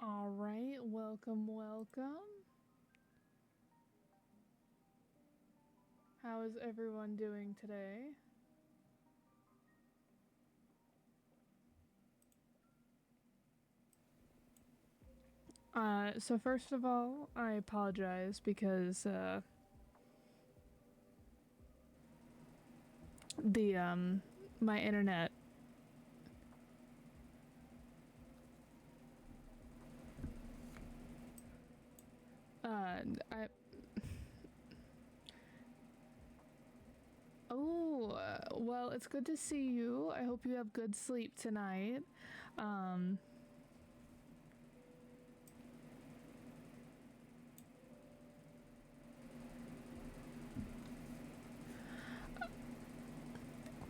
All right, welcome. How is everyone doing today? So first of all, I apologize because, my internet. I. Oh, well, it's good to see you. I hope you have good sleep tonight. Um,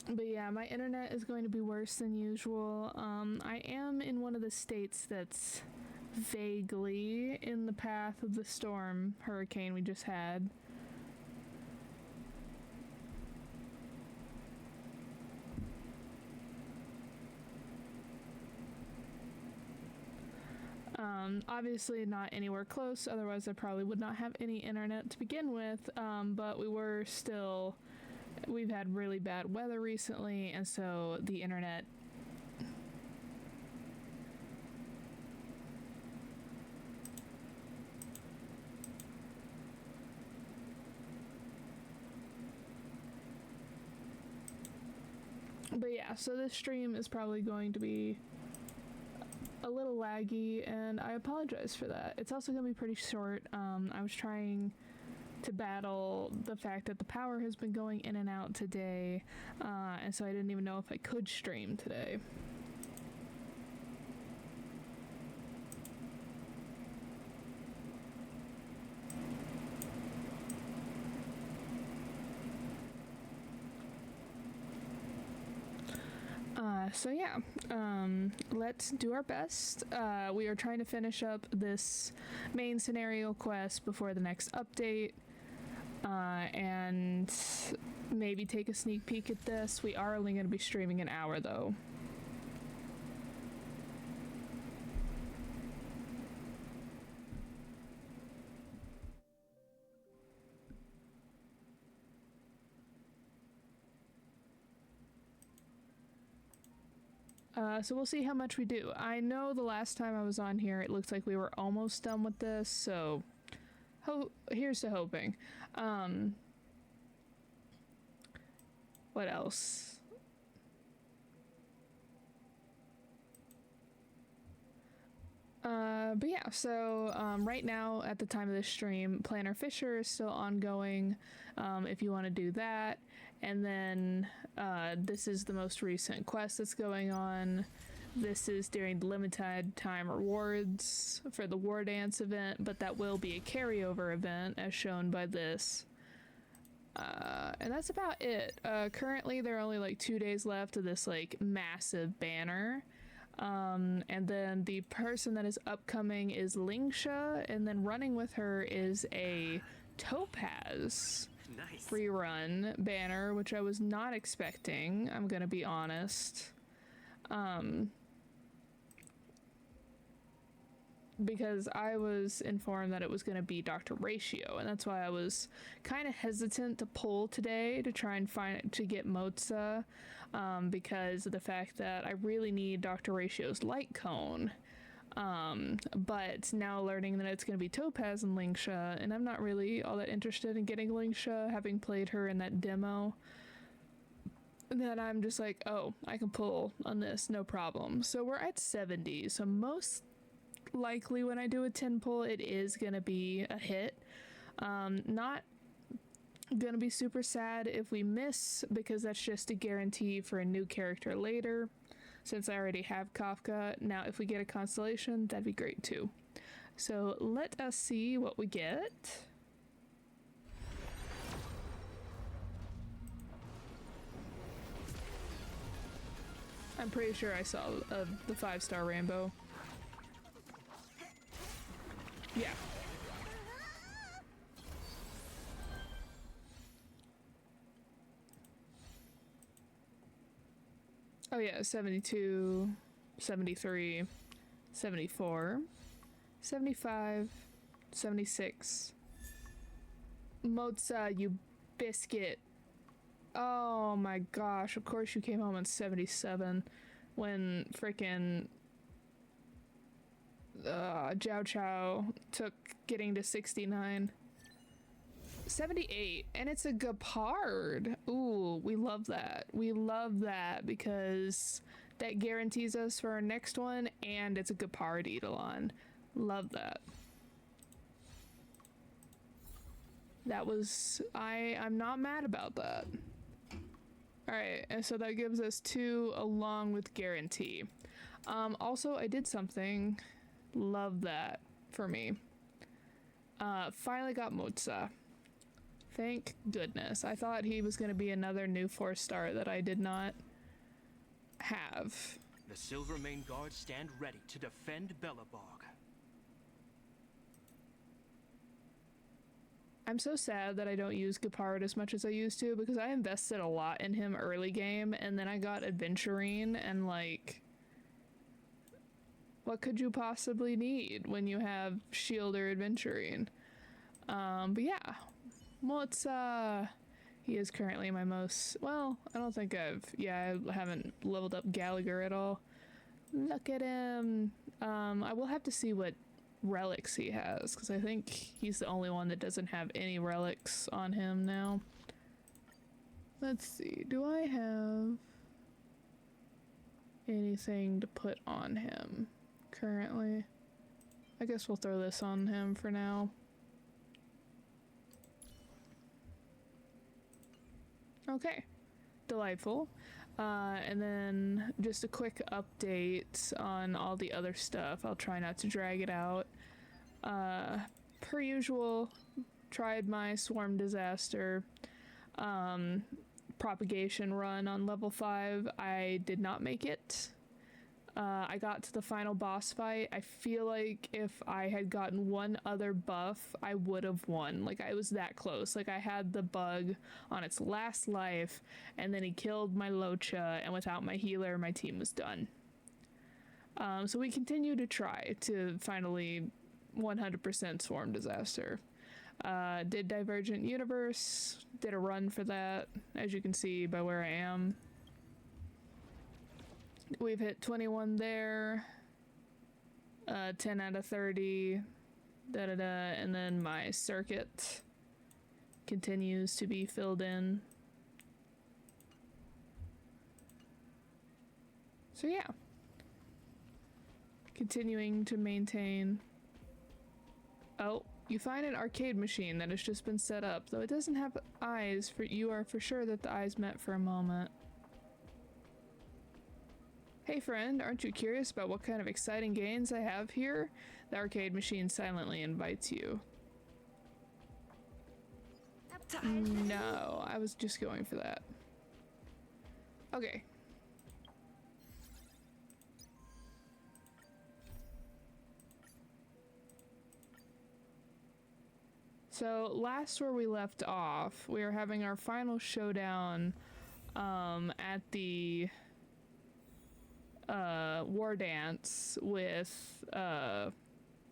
but yeah, my internet is going to be worse than usual. I am in one of the states that's vaguely in the path of the hurricane we just had. Obviously not anywhere close, otherwise I probably would not have any internet to begin with, but we've had really bad weather recently, and so the internet. But yeah, so this stream is probably going to be a little laggy, and I apologize for that. It's also going to be pretty short. I was trying to battle the fact that the power has been going in and out today, and so I didn't even know if I could stream today. So yeah, let's do our best. We are trying to finish up this main scenario quest before the next update, and maybe take a sneak peek at this. We are only going to be streaming an hour though. So we'll see how much we do. I know the last time I was on here, it looks like we were almost done with this, so here's to hoping. What else? But yeah, so right now at the time of this stream, Planner Fisher is still ongoing, if you want to do that. And then this is the most recent quest that's going on. This is during the limited time rewards for the War Dance event, but that will be a carryover event as shown by this. And that's about it. Currently, there are only like 2 days left of this like massive banner. And then the person that is upcoming is Lingsha, and then running with her is a Topaz free run banner, which I was not expecting, I'm gonna be honest. Because I was informed that it was going to be Dr. Ratio, and that's why I was kind of hesitant to pull today to try and to get Moza, because of the fact that I really need Dr. Ratio's light cone. But now learning that it's going to be Topaz and Lingsha, and I'm not really all that interested in getting Lingsha, having played her in that demo, that I'm just like, oh, I can pull on this, no problem. So we're at 70, so most likely when I do a 10 pull, it is gonna be a hit. Not gonna be super sad if we miss, because that's just a guarantee for a new character later, since I already have Kafka. Now if we get a constellation, that'd be great too. So let us see what we get. I'm pretty sure I saw the 5-star rainbow. Yeah. Oh yeah, 72, 73, 74. 75, 76. Mozza, you biscuit. Oh my gosh, of course you came home in 77 when frickin' Jiao Chao took getting to 69. 78, and it's a Gepard. Ooh, we love that. We love that because that guarantees us for our next one, and it's a Gepard Eidolon. Love that. That was... I'm not mad about that. Alright, and so that gives us 2 along with guarantee. Also, I did something. Love that for me. Finally got Mozza. Thank goodness. I thought he was going to be another new 4-star that I did not have. The Silvermane Guards stand ready to defend Belobog. I'm so sad that I don't use Gepard as much as I used to because I invested a lot in him early game and then I got Adventurine and like... What could you possibly need when you have Shield or Adventurine? But yeah. Mozza! He is currently my most... Well, I don't think I've... Yeah, I haven't leveled up Gallagher at all. Look at him! I will have to see what relics he has, because I think he's the only one that doesn't have any relics on him now. Let's see, do I have anything to put on him currently? I guess we'll throw this on him for now. Okay, delightful. And then just a quick update on all the other stuff. I'll try not to drag it out. Per usual, tried my Swarm Disaster propagation run on level 5. I did not make it. I got to the final boss fight. I feel like if I had gotten one other buff, I would have won. Like, I was that close. Like, I had the bug on its last life, and then he killed my Locha, and without my healer, my team was done. So we continue to try to finally 100% Swarm Disaster. Did Divergent Universe, did a run for that, as you can see by where I am. We've hit 21 there, 10 out of 30, and then my circuit continues to be filled in. So yeah, continuing to maintain. Oh, you find an arcade machine that has just been set up, though it doesn't have eyes. You are for sure that the eyes met for a moment. Hey friend, aren't you curious about what kind of exciting games I have here? The arcade machine silently invites you. No, I was just going for that. Okay. So last where we left off, we are having our final showdown at the war dance with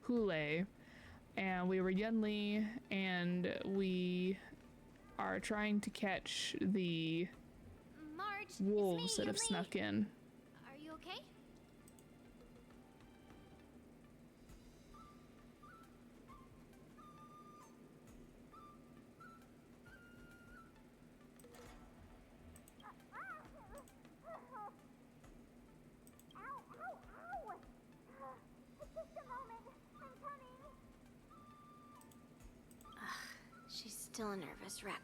Hule, and we were Yunli, and we are trying to catch the Marge, wolves that have snuck in. Are you okay? Still a nervous wreck.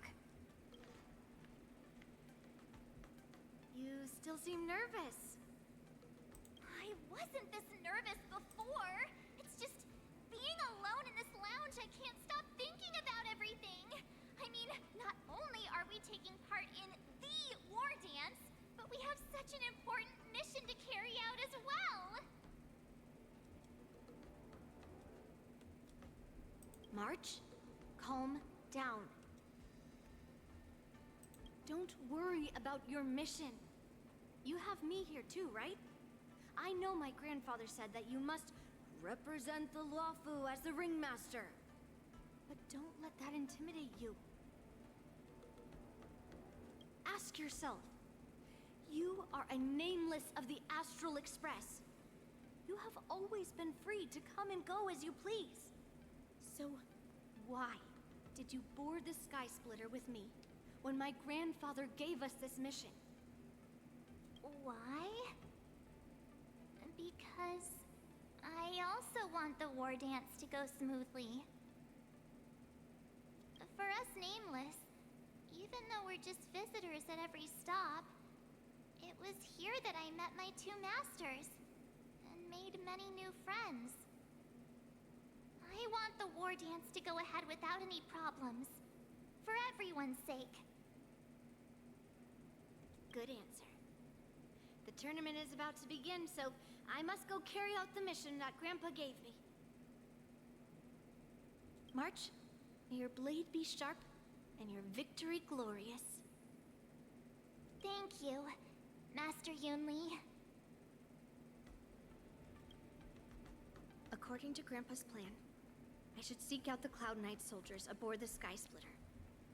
You still seem nervous. I wasn't this nervous before. It's just being alone in this lounge, I can't stop thinking about everything. I mean, not only are we taking part in the war dance, but we have such an important mission to carry out as well. March, calm down. Don't worry about your mission. You have me here too, right? I know my grandfather said that you must represent the Luofu as the ringmaster. But don't let that intimidate you. Ask yourself, you are a nameless of the Astral Express. You have always been free to come and go as you please. So, why did you board the Sky Splitter with me when my grandfather gave us this mission? Why? Because I also want the war dance to go smoothly. For us Nameless, even though we're just visitors at every stop, it was here that I met my two masters and made many new friends. I want the war dance to go ahead without any problems, for everyone's sake. Good answer. The tournament is about to begin, so I must go carry out the mission that Grandpa gave me. March, may your blade be sharp and your victory glorious. Thank you, Master Yunli. According to Grandpa's plan, I should seek out the Cloud Knight soldiers aboard the Sky Splitter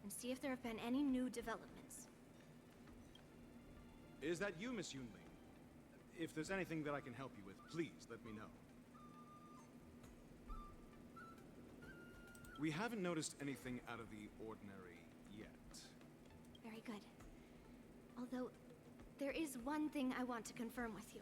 and see if there have been any new developments. Is that you, Miss Yunli? If there's anything that I can help you with, please let me know. We haven't noticed anything out of the ordinary yet. Very good. Although, there is one thing I want to confirm with you.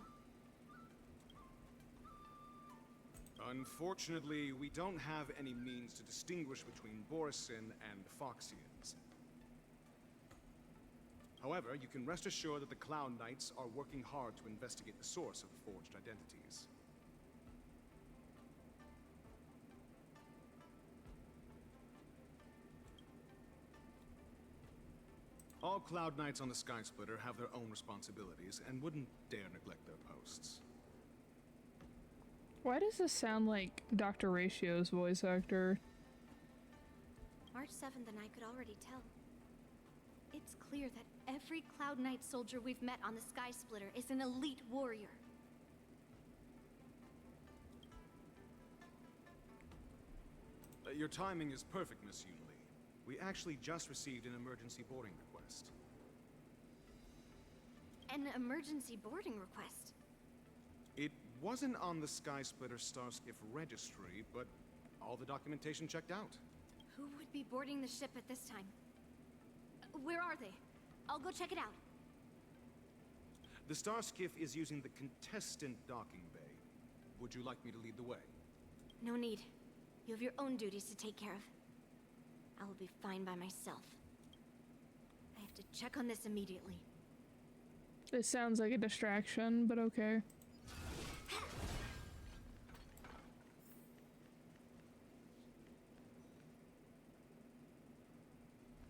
Unfortunately, we don't have any means to distinguish between Borisin and Foxians. However, you can rest assured that the Cloud Knights are working hard to investigate the source of the forged identities. All Cloud Knights on the Sky Splitter have their own responsibilities and wouldn't dare neglect their posts. Why does this sound like Dr. Ratio's voice actor? March 7th and I could already tell. It's clear that every Cloud Knight soldier we've met on the Sky Splitter is an elite warrior. Your timing is perfect, Miss Yunli. We actually just received an emergency boarding request. An emergency boarding request? It wasn't on the Sky Splitter Starskiff registry, but all the documentation checked out. Who would be boarding the ship at this time? Where are they? I'll go check it out. The Starskiff is using the contestant docking bay. Would you like me to lead the way? No need. You have your own duties to take care of. I will be fine by myself. I have to check on this immediately. This sounds like a distraction, but okay.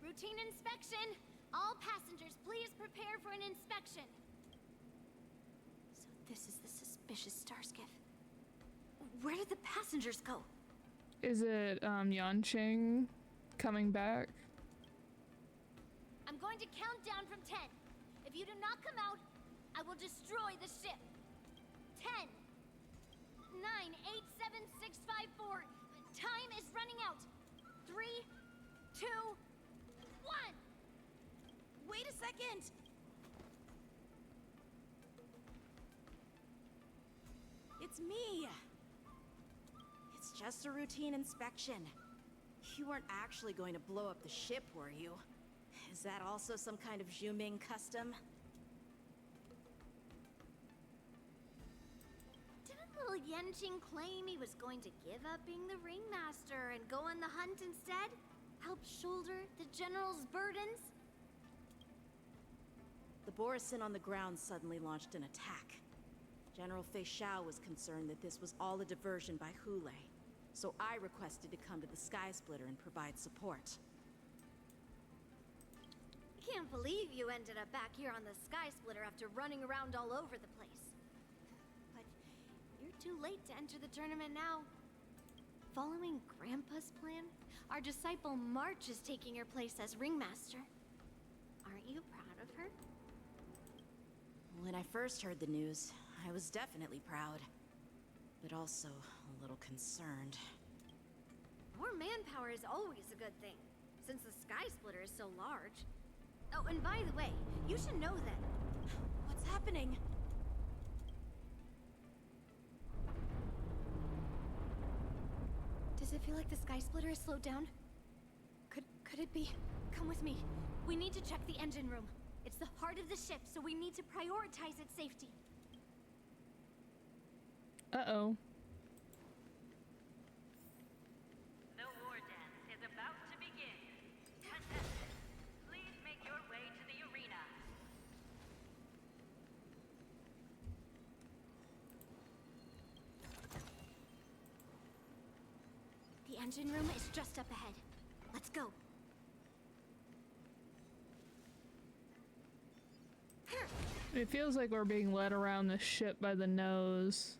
Routine inspection! All passengers, please prepare for an inspection. So this is the suspicious Starskiff. Where did the passengers go? Is it Yanqing coming back? I'm going to count down from 10. If you do not come out, I will destroy the ship. 10, 9, 8, 7, 6, 5, 4. Time is running out. 3, 2, 1. Wait a second! It's me! It's just a routine inspection. You weren't actually going to blow up the ship, were you? Is that also some kind of Zhuming custom? Didn't little Yanqing claim he was going to give up being the ringmaster and go on the hunt instead? Help shoulder the general's burdens? The Borisin on the ground suddenly launched an attack. General Fei Xiao was concerned that this was all a diversion by Hule, so I requested to come to the Sky Splitter and provide support. I can't believe you ended up back here on the Sky Splitter after running around all over the place. But you're too late to enter the tournament now. Following Grandpa's plan, our disciple March is taking your place as ringmaster. Aren't you proud of her? When I first heard the news, I was definitely proud. but also a little concerned. More manpower is always a good thing, since the Sky Splitter is so large. Oh, and by the way, you should know that. What's happening? Does it feel like the Sky Splitter is slowed down? Could it be? Come with me. We need to check the engine room. It's the heart of the ship, so we need to prioritize its safety. Uh-oh. The war dance is about to begin. Contestants, please make your way to the arena. The engine room is just up ahead. Let's go. It feels like we're being led around the ship by the nose.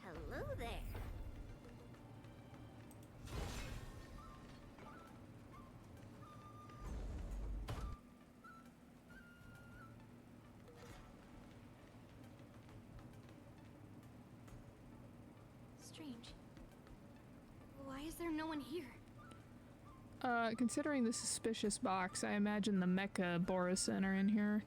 Hello there. Strange. Why is there no one here? Considering the suspicious box, I imagine the Mecha Borison are in here.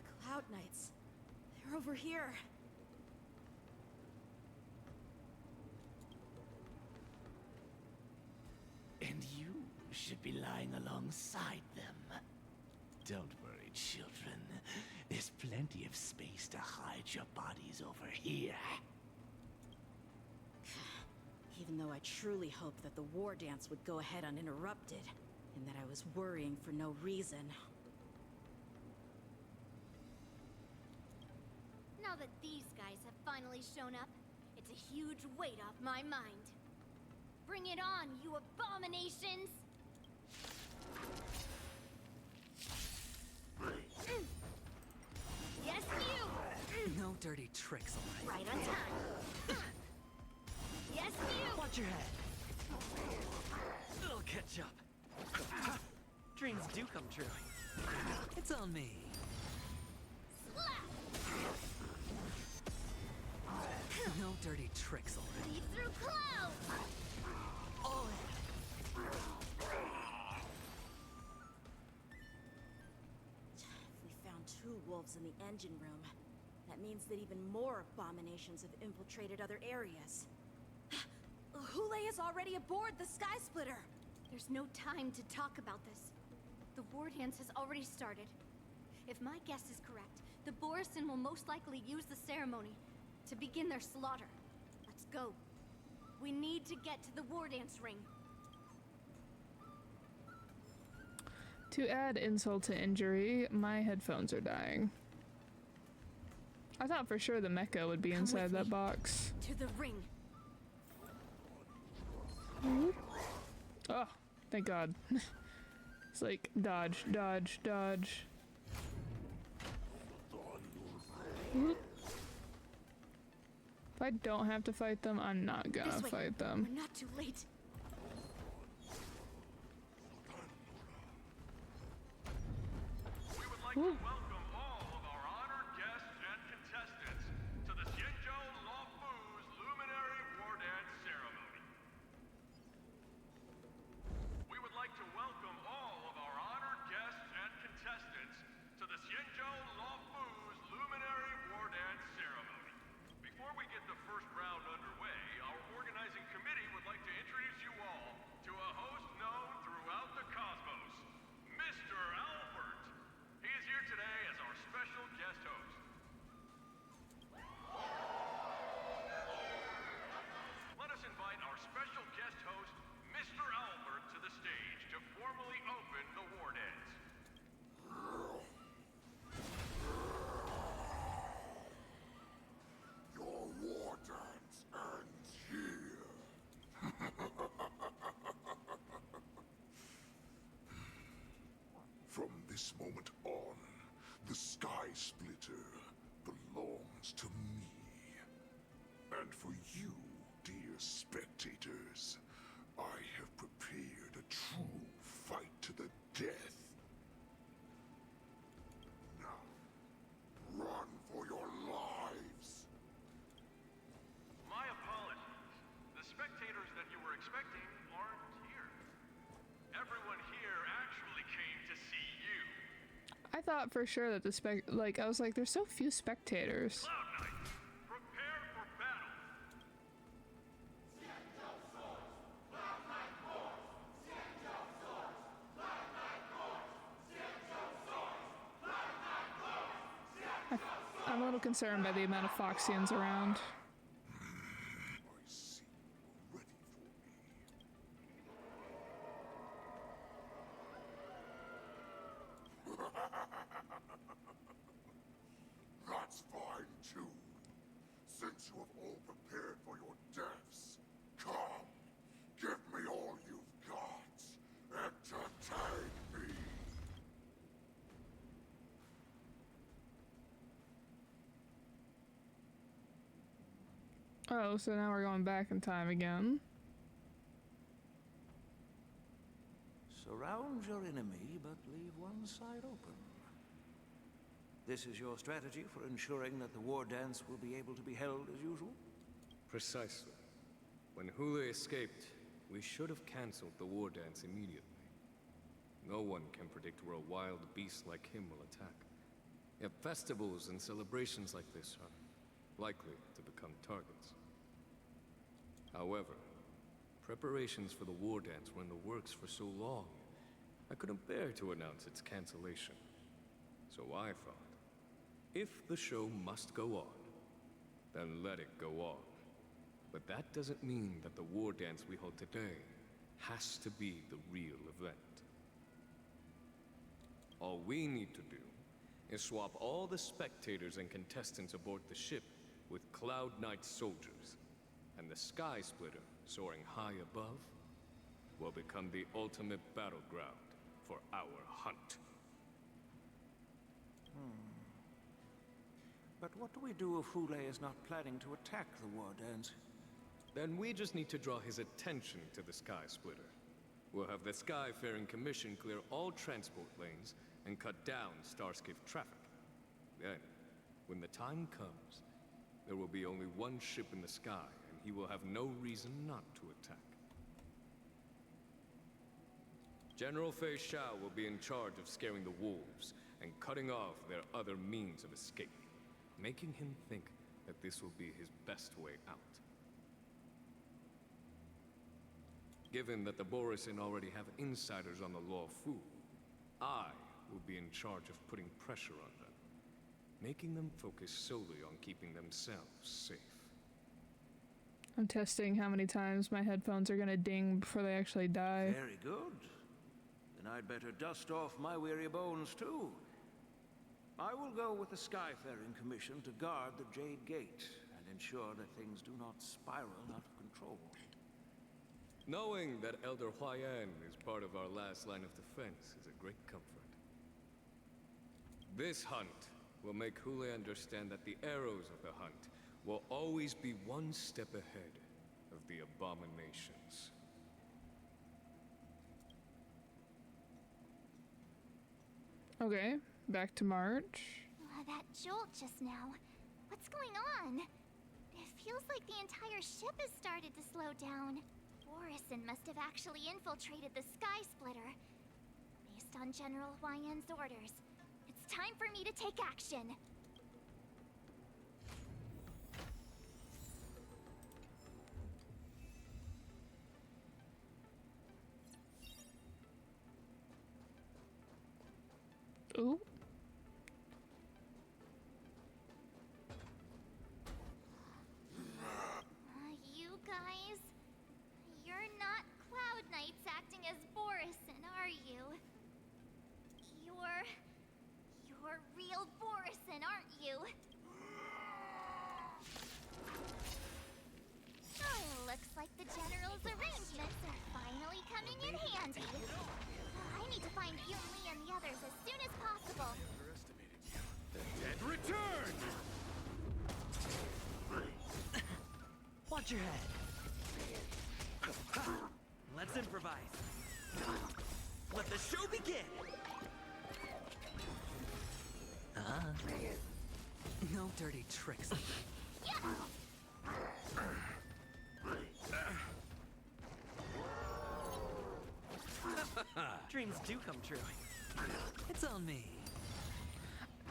The Cloud Knights. They're over here. And you should be lying alongside them. Don't worry, children. There's plenty of space to hide your bodies over here. Even though I truly hoped that the war dance would go ahead uninterrupted, and that I was worrying for no reason. Now that these guys have finally shown up, it's a huge weight off my mind. Bring it on, you abominations! Yes, you! No dirty tricks, all right? Right on time. Yes, you! Watch your head. It'll catch up. Dreams do come true. It's on me. Slap! No dirty tricks, all right? Leap through clouds! Oh, If we found 2 wolves in the engine room, that means that even more abominations have infiltrated other areas. Hule is already aboard the Sky Splitter! There's no time to talk about this. The war dance has already started. If my guess is correct, the Borison will most likely use the ceremony to begin their slaughter. Let's go. We need to get to the war dance ring. To add insult to injury, my headphones are dying. I thought for sure the mecha would be Come inside with that me. box. To the ring. Oh, thank God. It's like dodge, dodge, dodge. Whoop. If I don't have to fight them, I'm not gonna This way. fight them. We're not too late. We would like Woo. to welcome all of our honored guests and contestants to the Xianzhou Luofu's Luminary War Dance Ceremony. We would like to welcome all of our honored guests and contestants to the Xianzhou Luofu's Luminary War Dance Ceremony. Before we get the first round underway, our organizing committee would like to introduce you all to a host known throughout the cosmos, Mr. Albert. He is here today From this moment on, the Sky Splitter belongs to me. And for you, dear spectators, I have prepared a true fight to the death. Now, run for your lives! My apologies. The spectators that you were expecting aren't here. Everyone here actually came to see you. I thought for sure that I was like, there's so few spectators. Cloud Knight, prepare for battle. I'm a little concerned by the amount of Foxians around. I see you're ready for me. That's fine too. Since you have all prepared for your deaths, come, give me all you've got. Entertain me. Oh, so now we're going back in time again. Surround your enemy, but leave one side open. This is your strategy for ensuring that the war dance will be able to be held as usual? Precisely. When Hule escaped, we should have cancelled the war dance immediately. No one can predict where a wild beast like him will attack. Yet festivals and celebrations like this are likely to become targets. However, preparations for the war dance were in the works for so long, I couldn't bear to announce its cancellation. So I thought, if the show must go on, then let it go on. But that doesn't mean that the war dance we hold today has to be the real event. All we need to do is swap all the spectators and contestants aboard the ship with Cloud Knight soldiers, and the Sky Splitter, soaring high above, will become the ultimate battleground for our hunt. But what do we do if Hule is not planning to attack the war dance? Then we just need to draw his attention to the Sky Splitter. We'll have the Skyfaring Commission clear all transport lanes and cut down Starskiff traffic. Then, when the time comes, there will be only one ship in the sky, and he will have no reason not to attack. General Fei Shao will be in charge of scaring the wolves and cutting off their other means of escape, making him think that this will be his best way out. Given that the Borisin already have insiders on the Law Fu, I will be in charge of putting pressure on them, making them focus solely on keeping themselves safe. I'm testing how many times my headphones are gonna ding before they actually die. Very good. Then I'd better dust off my weary bones too. I will go with the Skyfaring Commission to guard the Jade Gate and ensure that things do not spiral out of control. Knowing that Elder Huayan is part of our last line of defense is a great comfort. This hunt will make Hule understand that the arrows of the hunt will always be one step ahead of the abominations. Okay, back to March. That jolt just now. What's going on? It feels like the entire ship has started to slow down. Borisin must have actually infiltrated the Sky Splitter. Based on General Huayan's orders, it's time for me to take action. Ooh. You guys, you're not Cloud Knights acting as Borisin, are you? You're real Borisin, aren't you? Oh, looks like the General's arrangements are finally coming in handy. I need to find Yunli and the others as Watch your head. Let's improvise. Let the show begin. No dirty tricks. Dreams do come true. It's on me.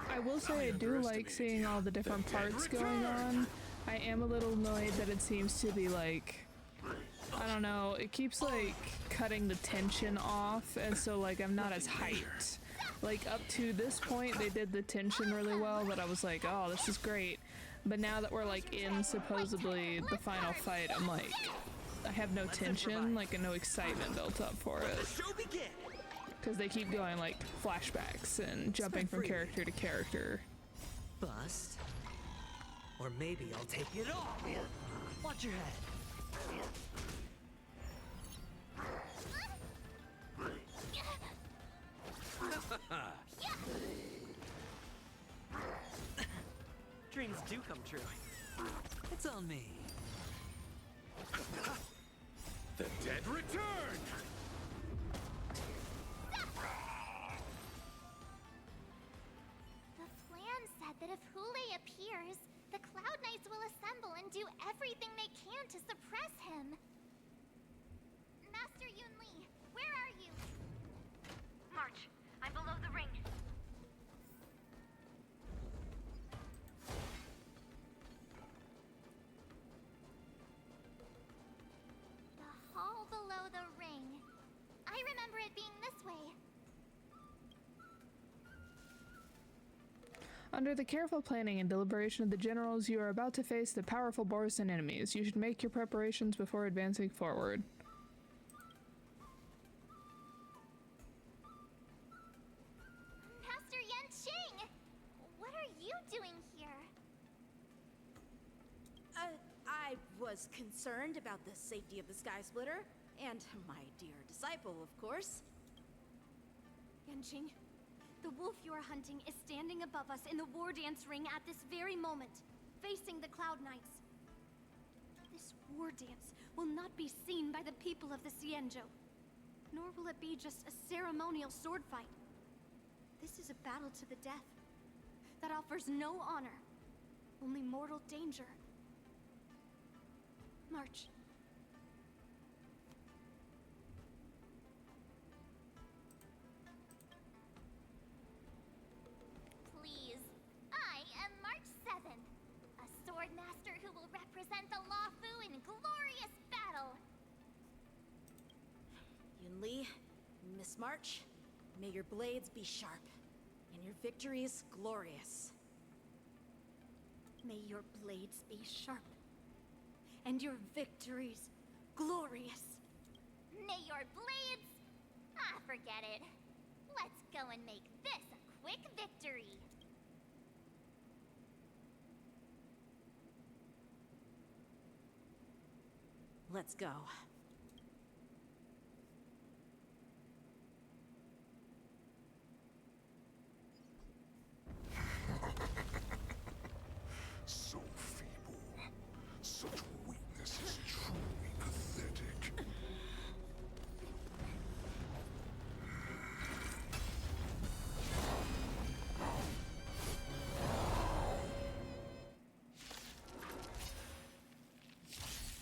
I will say I do like seeing all the different parts going on. I am a little annoyed that it seems to be like, I don't know, it keeps like cutting the tension off, and so like I'm not as hyped. Like up to this point they did the tension really well, that I was like, oh, this is great. But now that we're like in supposedly the final fight, I'm like, I have no tension, like, and no excitement built up for it. Because they keep going like flashbacks and jumping from character to character. Bust. Or maybe I'll take it all. Watch your head. Dreams do come true. It's on me. The dead return! The plan said that if Hule appears, the Cloud Knights will assemble and do everything they can to suppress him. Master Yunli, where are you? March, I'm below the ring. The hall below the ring. I remember it being this way. Under the careful planning and deliberation of the generals, you are about to face the powerful Borson enemies. You should make your preparations before advancing forward. Master Yanqing! What are you doing here? I was concerned about the safety of the Sky Splitter, and my dear disciple, of course. Yanqing, the wolf you are hunting is standing above us in the war dance ring at this very moment, facing the Cloud Knights. This war dance will not be seen by the people of the Xianzhou, nor will it be just a ceremonial sword fight. This is a battle to the death that offers no honor, only mortal danger. March. Please. I am March 7th, a sword master who will represent the Luofu in glorious battle. Yunli, Miss March, may your blades be sharp, and your victories glorious. May your blades be sharp, and your victories glorious. May your blades... Ah, forget it. Let's go and make this a quick victory. Let's go. So feeble. Such weakness is truly pathetic.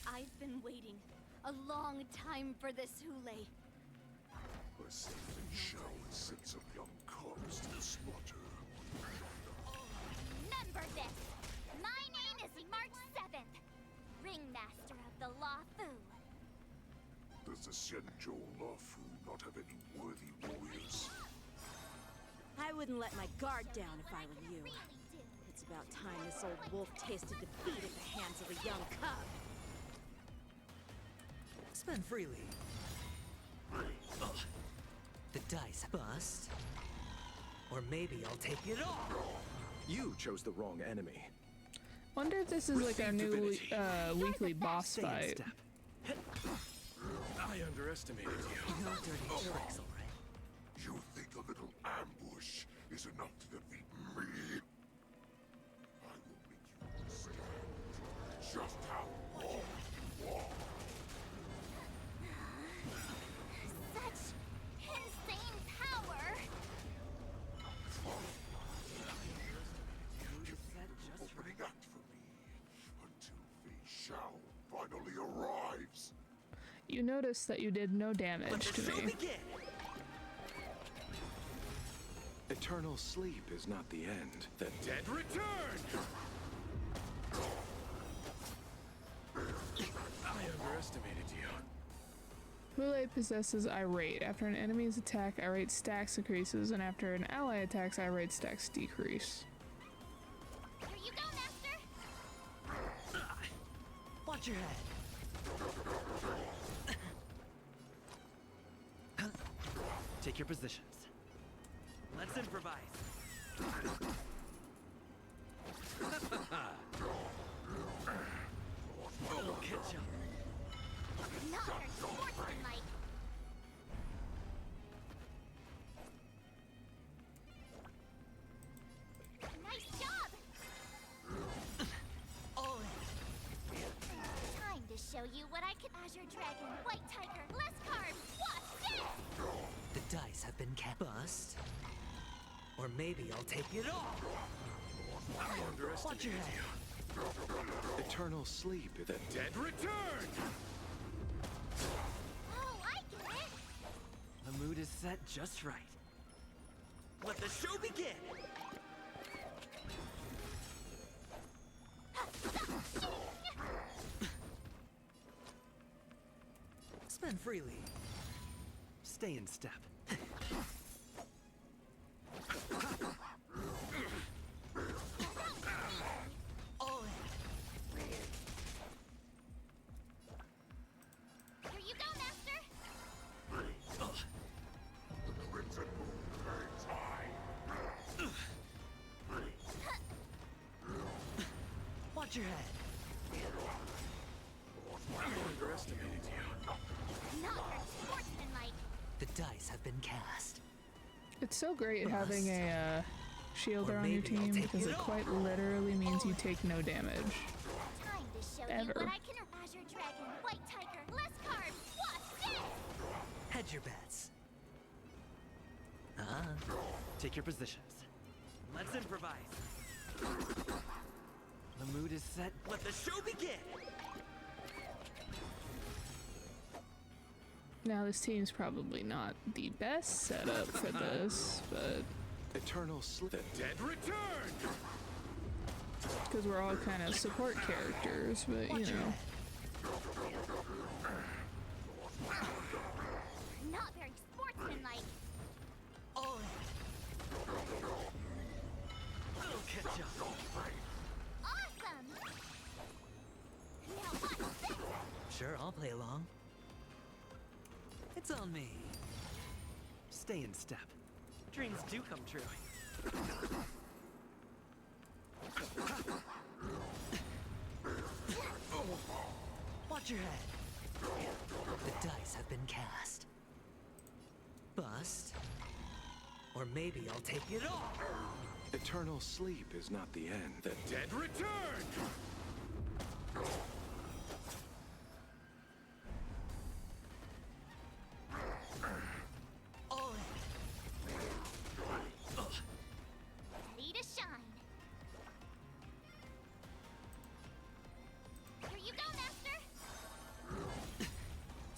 I've been waiting a long time for this, Hule. A sifting shower sends up young cubs to the slaughter. Remember this! My name is March 7th, Ringmaster of the Luofu. Does the Xianzhou Luofu not have any worthy warriors? I wouldn't let my guard down if I were you. It's about time this old wolf tasted defeat at the hands of a young cub. Spend freely. Ugh. The dice bust. Or maybe I'll take it all. You chose the wrong enemy. Wonder if this is like our new weekly boss fight. I underestimated you. No dirty tricks, all right. You think a little ambush is enough to defeat me? I will make you understand just how wrong You notice that you did no damage to me. Eternal sleep is not the end. The dead Return! I underestimated you. Hule possesses Irate. After an enemy's attack, Irate stacks increases, and after an ally attacks, Irate stacks decrease. Here you go, Master! Watch your head. Take your positions. Let's improvise. Oh, catch up. Not very sportsmanlike. Nice job! All in. Time to show you what I can. Azure Dragon, White Tiger, less carbs. Watch this! The dice have been bust. Or maybe I'll take it all. I underestimated Watch your head. you. Eternal sleep is the dead Return! Oh, I get it! The mood is set just right. Let the show begin! Spend freely. Stay in step. All in. Here you go, Master! Crimson Moon burns high. Watch your head. I underestimated you. Not very sportsmanlike. The dice have been cast. It's so great having a shielder Or on your maybe I'll team take because it it all. quite literally means you take no damage. Time to show Ever. you what I can. Azure Dragon, White Tiger, less carbs. Watch this! Hedge your bets. Take your positions. Let's improvise. The mood is set. Let the show begin! Now this team's probably not the best setup for this, but Eternal sleep. The dead Return! because we're all kind of support characters, but you know. Not very sportsmanlike. All in. I'll catch up. Awesome! Now watch this! Sure, I'll play along. It's on me. Stay in step. Dreams do come true. Watch your head. The dice have been cast. Bust. Or maybe I'll take it all. Eternal sleep is not the end. The dead Return! All in. Ready to shine. Here you go, Master!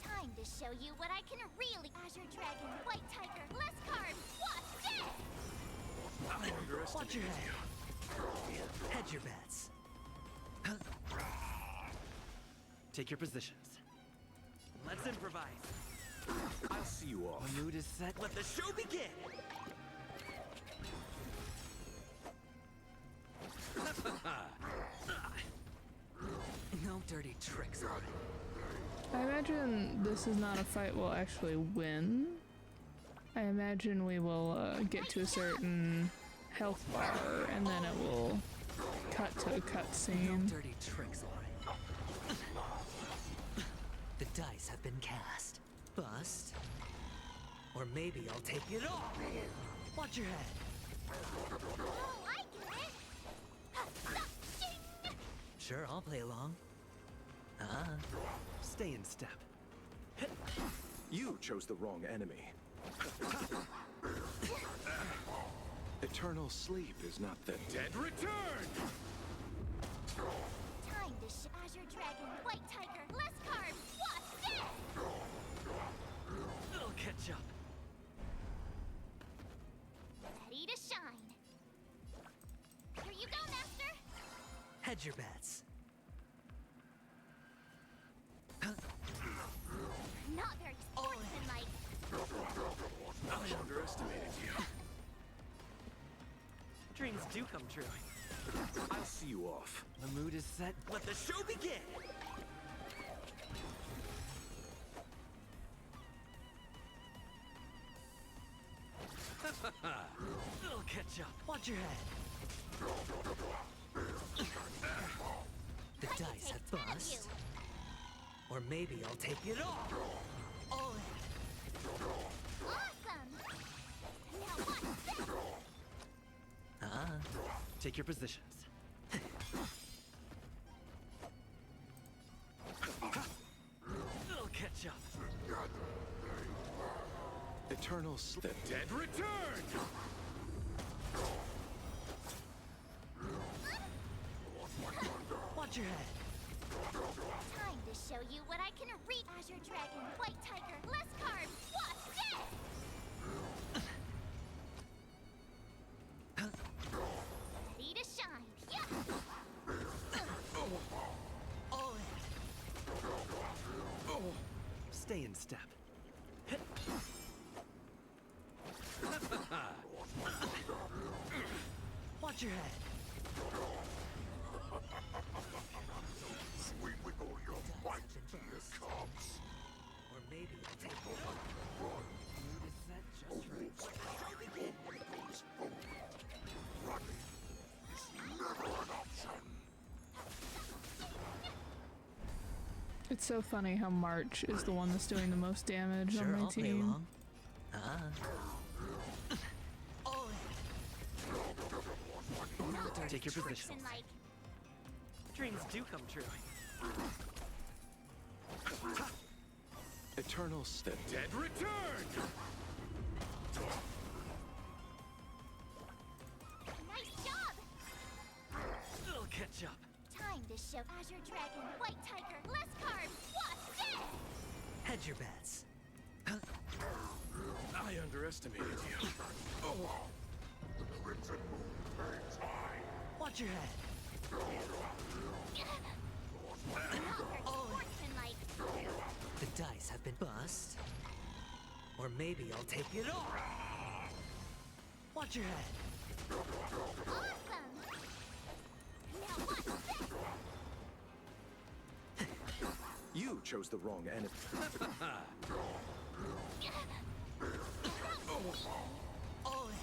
Time to show you what I can really. Azure Dragon, White Tiger, less carbs. Watch this! Watch your head. Hedge your bets. Take your positions. Let's improvise. I'll see you off. The mood is set. Let the show begin! No dirty tricks on it. I imagine this is not a fight we'll actually win. I imagine we will get to a certain health bar and then it will cut to a No cutscene. dirty tricks on it. The dice have been cast. Bust. Or maybe I'll take it all. Watch your head. Oh, I get it! Ding! Sure, I'll play along. Stay in step. You chose the wrong enemy. Eternal sleep is not the dead Return! Time to Azure Dragon, White Tiger, less carbs. Watch this! Hedge your bets. Not very sportsmanlike. I underestimated you. Dreams do come true. I'll see you off. The mood is set. Let the show begin! It'll catch up. Watch your head. The dice have bust. Or maybe I'll take it all. All in. Awesome! Now watch this! Take your positions. It'll catch up. Eternal sleep. The dead return! Watch your head. Time to show you what I can reach. Azure Dragon, White Tiger, less carbs. Watch this! Ready to shine. Yeah! All in. Stay in step. Watch your head. Swing with all your might, dear cubs. Or maybe I'll take it all. Mood is set just right. Goes forward. Running is never an option. It's so funny how March is the one that's doing the most damage on Sure, my I'll play team. along. Take your position. Sportsmanlike. Dreams do come true. Eternal the dead return! Nice job! It'll catch up. Time to show Azure Dragon, White Tiger, less carbs. Watch this! Hedge your bets. I underestimated you. Oh. The crimson moon burns high. Watch your head. Not very sportsmanlike. The dice have been bust. Or maybe I'll take it all. Watch your head. Awesome! Now watch this! You chose the wrong enemy. All in.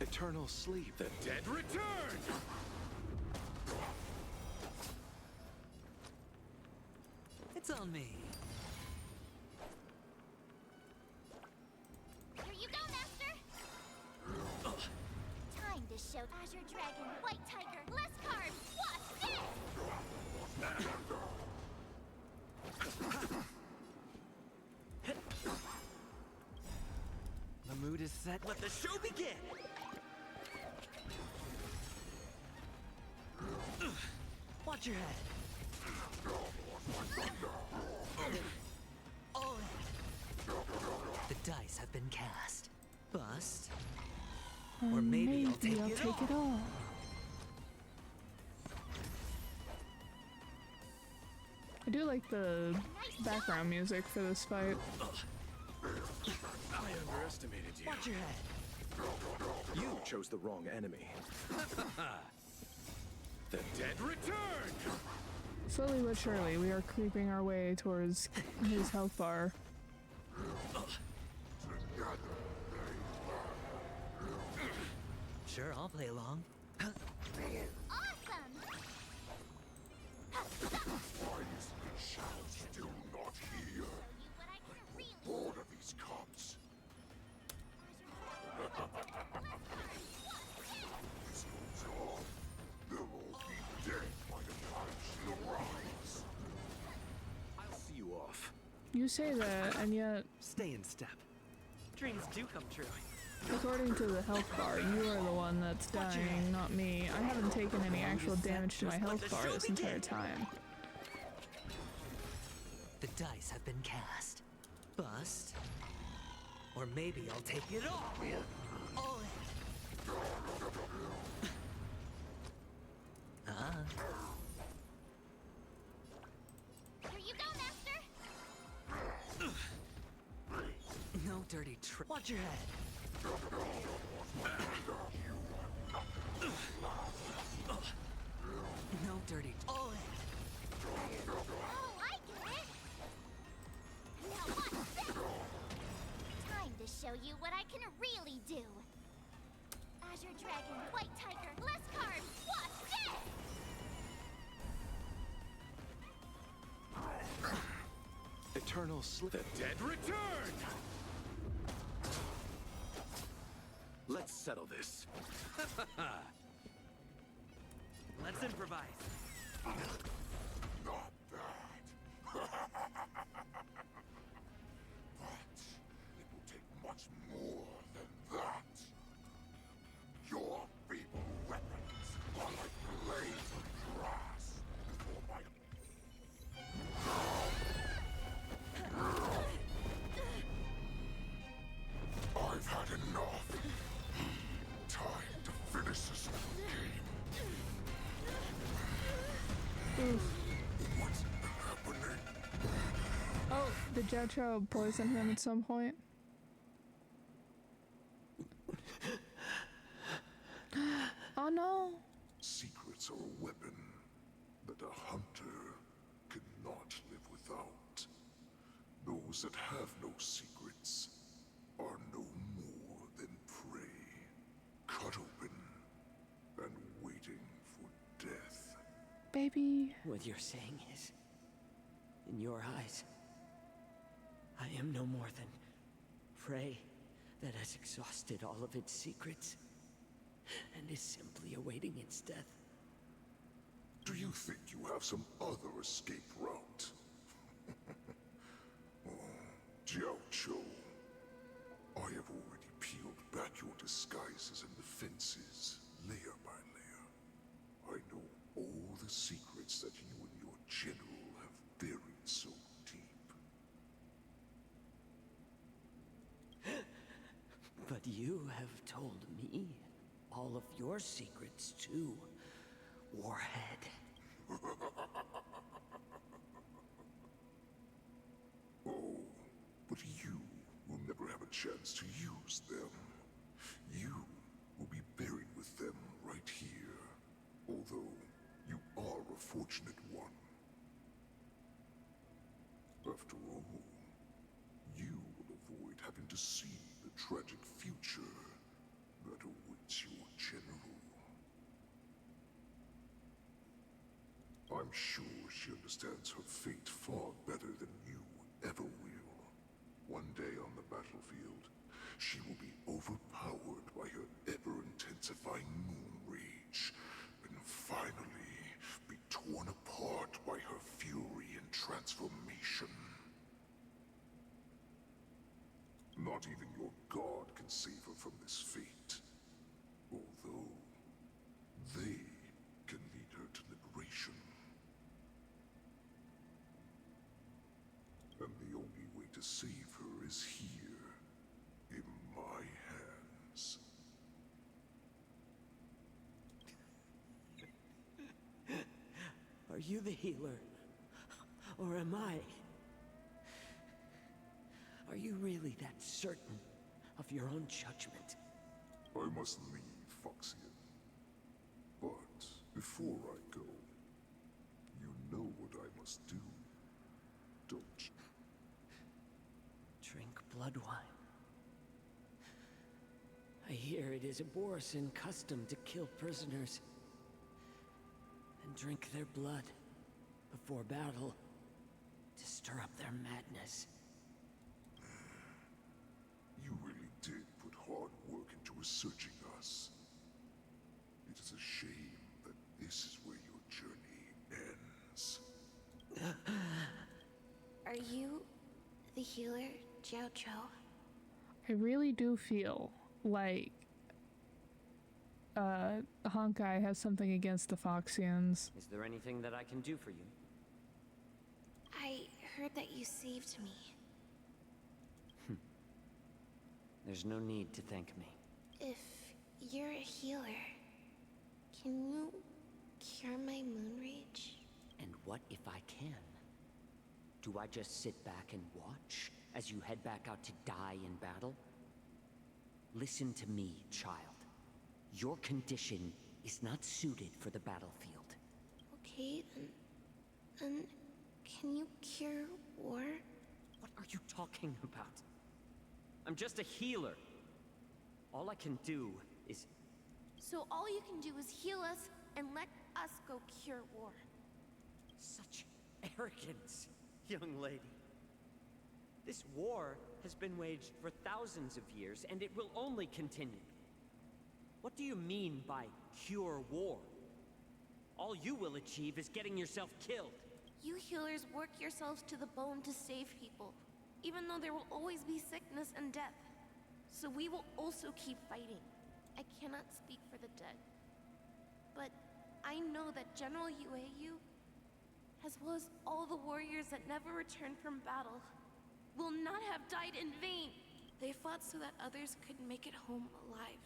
Eternal sleep. The dead return! It's on me. Here you go, Master! Time to show Azure Dragon, White Tiger, less carbs. Watch this! The mood is set. Let the show begin. Watch your head. All in. The dice have been cast. Bust. Or maybe I'll take it all. I do like the background music for this fight. I underestimated you. Watch your head. You chose the wrong enemy. The dead return! Slowly but surely, we are creeping our way towards his health bar. Sure, I'll play along. Awesome! Why is the shadow still not here? You what I can really Bored of these cops. This goes on. They'll all be dead by the time she arrives. I'll see you off. You say that, and yet, Stay in step. Dreams do come true. according to the health bar, you are the one that's dying, not me. I haven't taken any actual damage to my health bar this entire time. The dice have been cast. Bust. Or maybe I'll take it all. All in. Here you go, Master! No dirty trick. Watch your head. No dirty. All in. Oh, I get it! Now watch this! Time to show you what I can really do! Azure Dragon, White Tiger, less cards! Watch this! Eternal sleep. The dead return! Let's settle this. Let's improvise. Not that. But it will take much more than that. Your feeble weapons are like blades of grass before my... I've had enough. Time to finish this game. What's happening? Oh, did Jojo poison him at some point? Oh no! Secrets are a weapon that a hunter cannot live without. Those that have no secrets are no more than prey, cut open and waiting for death. Baby. What you're saying is, in your eyes, I am no more than prey that has exhausted all of its secrets and is simply awaiting its death. Do you think you have some other escape route? Oh, Jiao Cho, I have already peeled back your disguises and defenses, layer by layer. I know all the secrets that you and your general have buried so deep. But you have told me all of your secrets too, Warhead. Oh, but you will never have a chance to use them. You will be buried with them right here, although you are a fortunate one. After all, you will avoid having to see the tragic future that awaits your general. I'm sure she understands her fate far better than you ever will. One day on the battlefield, she will be overpowered by her ever-intensifying moon rage, and finally be torn apart by her fury and transformation. Not even your god can save her from this fate, although they can lead her to liberation. And the only way to save her is here, in my hands. Are you the healer? Or am I? Are you really that certain of your own judgment? I must leave, Foxian. But before I go, you know what I must do, don't you? Drink blood wine. I hear it is a Borisan custom to kill prisoners and drink their blood before battle to stir up their madness. You really did put hard work into researching us. It is a shame that this is where your journey ends. Are you the healer, Jiao Cho? I really do feel like Honkai has something against the Foxians. Is there anything that I can do for you? I heard that you saved me. There's no need to thank me. If you're a healer. Can you cure my moon rage? And what if I can? Do I just sit back and watch as you head back out to die in battle? Listen to me, child. Your condition is not suited for the battlefield. Okay, then can you cure war? What are you talking about? I'm just a healer. All I can do is... So all you can do is heal us and let us go cure war. Such arrogance, young lady. This war has been waged for thousands of years, and it will only continue. What do you mean by cure war? All you will achieve is getting yourself killed. You healers work yourselves to the bone to save people, even though there will always be sickness and death. So we will also keep fighting. I cannot speak for the dead, but I know that General Yueyu, as well as all the warriors that never returned from battle, will not have died in vain. They fought so that others could make it home alive.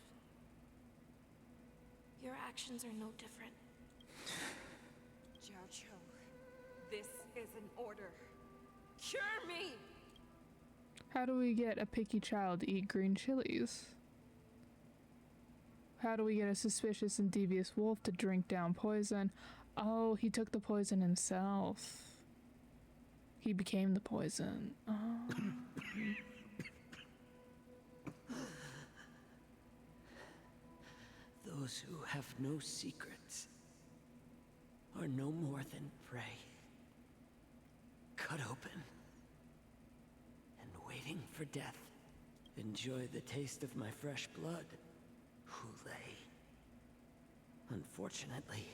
Your actions are no different. Jojo, this is an order. Cure me! How do we get a picky child to eat green chilies? How do we get a suspicious and devious wolf to drink down poison? Oh, he took the poison himself. He became the poison. Oh. Those who have no secrets are no more than prey. Cut open and waiting for death. Enjoy the taste of my fresh blood, Hule. Unfortunately,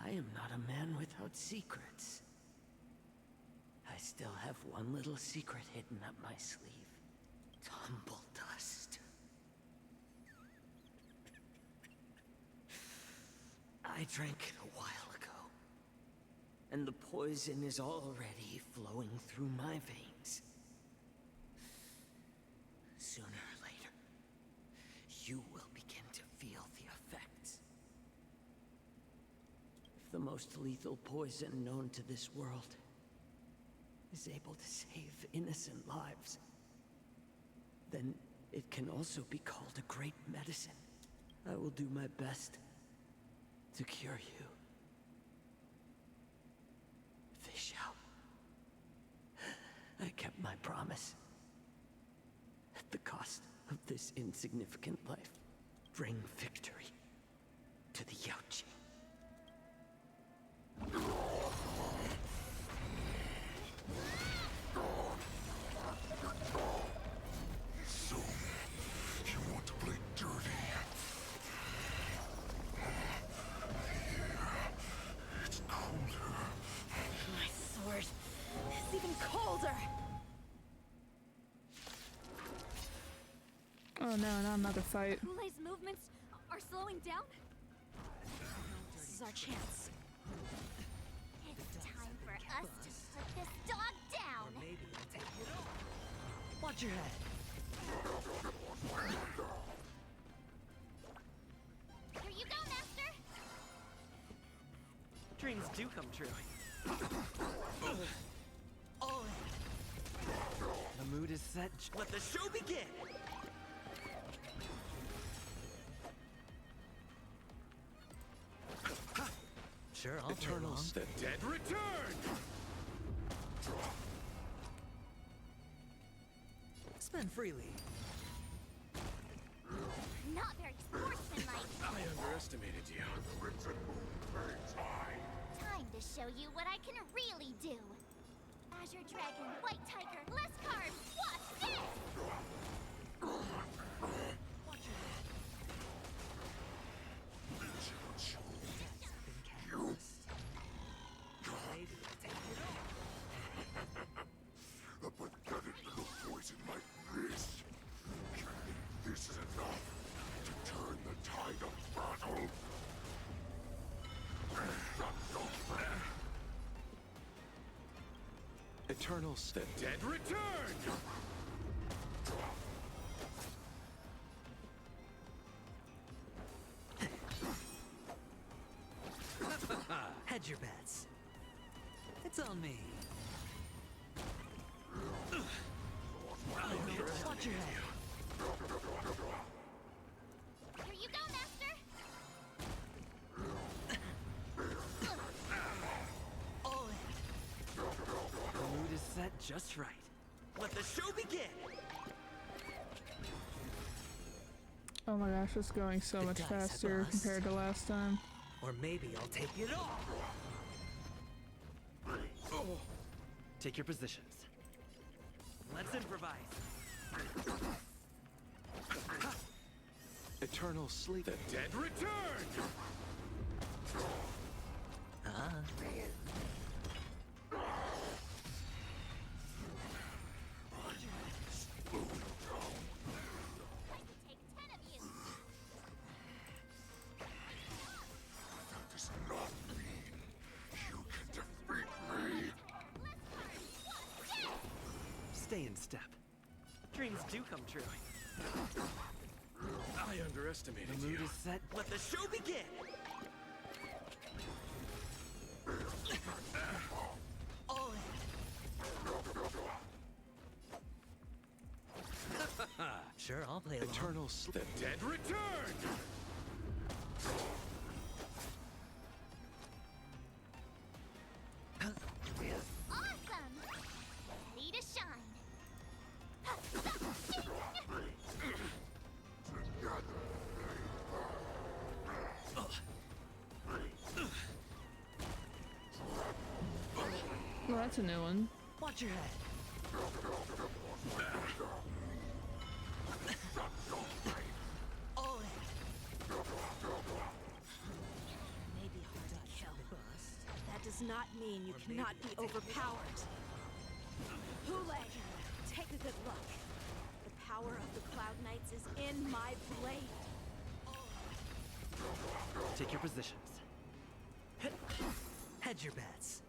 I am not a man without secrets. I still have one little secret hidden up my sleeve. Tumble dust. I drank it a while ago, and the poison is already flowing through my veins. Sooner or later, you will begin to feel the effects. If the most lethal poison known to this world is able to save innocent lives, then it can also be called a great medicine. I will do my best to cure you. Fish out. I kept my promise. At the cost of this insignificant life, bring victory to the Yaoqing. So, you want to play dirty? It's colder. My sword is even colder! Oh no, not another fight. Hule's movements are slowing down? This is our chance. It's time for us to put this dog down! Watch your head. Here you go, Master! Dreams do come true. All in. The mood is set. Let the show begin! Sure, I'll Eternals, the dead return! Spend freely. Not very sportsmanlike. I underestimated you. Time to show you what I can really do. Azure Dragon, White Tiger, less carbs. Watch this! A pathetic little poison like this. This is enough to turn the tide of battle. Eternals, the dead return! It's on me. Watch your head. Here you go, Master! All in. The mood is set just right. Let the show begin! Oh my gosh, it's going so much faster compared to last time. Or maybe I'll take it all. Take your positions. Let's improvise. Eternal sleep. The dead return! Stay in step. Dreams do come true. I underestimated The mood is set. Let the show begin! All in. Sure, I'll play along. Eternal sleep. The dead return! Awesome! Ready to shine! Well, that's a new one. Watch your head. All in. May be hard to kill. That does not mean you cannot be overpowered. Hule, take a good look. The power of the Cloud Knights is in my blade. Take your positions. Hedge your bets.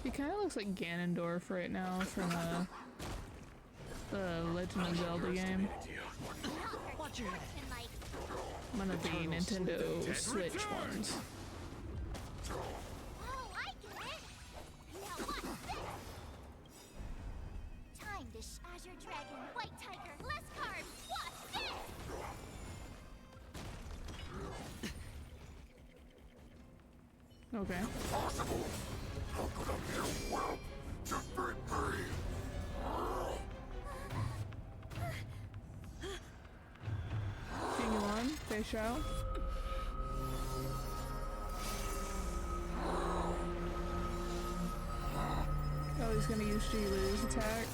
He kind of looks like Ganondorf right now from the Legend of Zelda game. Watch your head. One of the Nintendo Switch ones. Oh, I get it! Now watch this! Time to Azure Dragon, White Tiger, less cards! Watch this! Okay. Possible! How could a mere whelp defeat me? King Yuan, Fei Shao. Oh, he's gonna use Ji Lu's attack.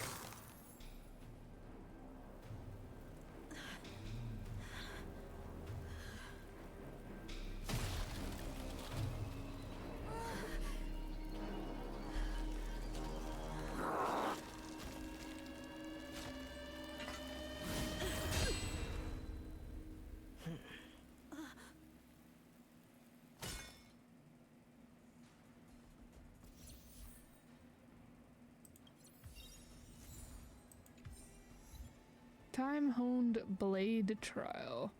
Time-honed blade trial.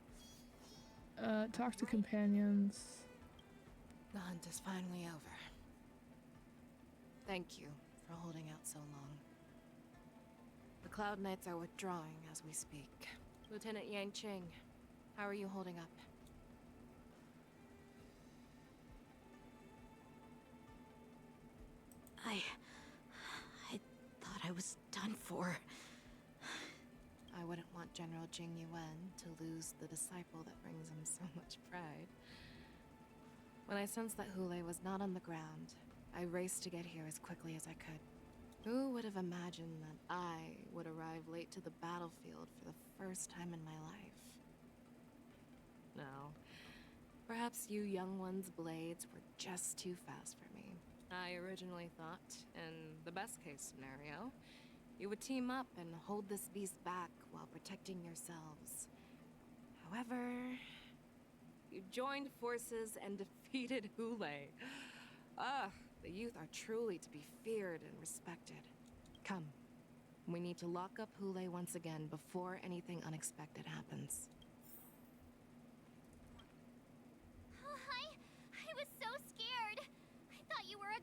Talk to companions. The hunt is finally over. Thank you for holding out so long. The Cloud Knights are withdrawing as we speak. Lieutenant Yang Qing, how are you holding up? I thought I was done for. I wouldn't want General Jing Yuan to lose the disciple that brings him so much pride. When I sensed that Hule was not on the ground, I raced to get here as quickly as I could. Who would have imagined that I would arrive late to the battlefield for the first time in my life? No. Perhaps you young ones' blades were just too fast for me. I originally thought, in the best case scenario, you would team up and hold this beast back while protecting yourselves. However, you joined forces and defeated Hule. The youth are truly to be feared and respected. Come, we need to lock up Hule once again before anything unexpected happens. Oh, I was so scared. I thought you were a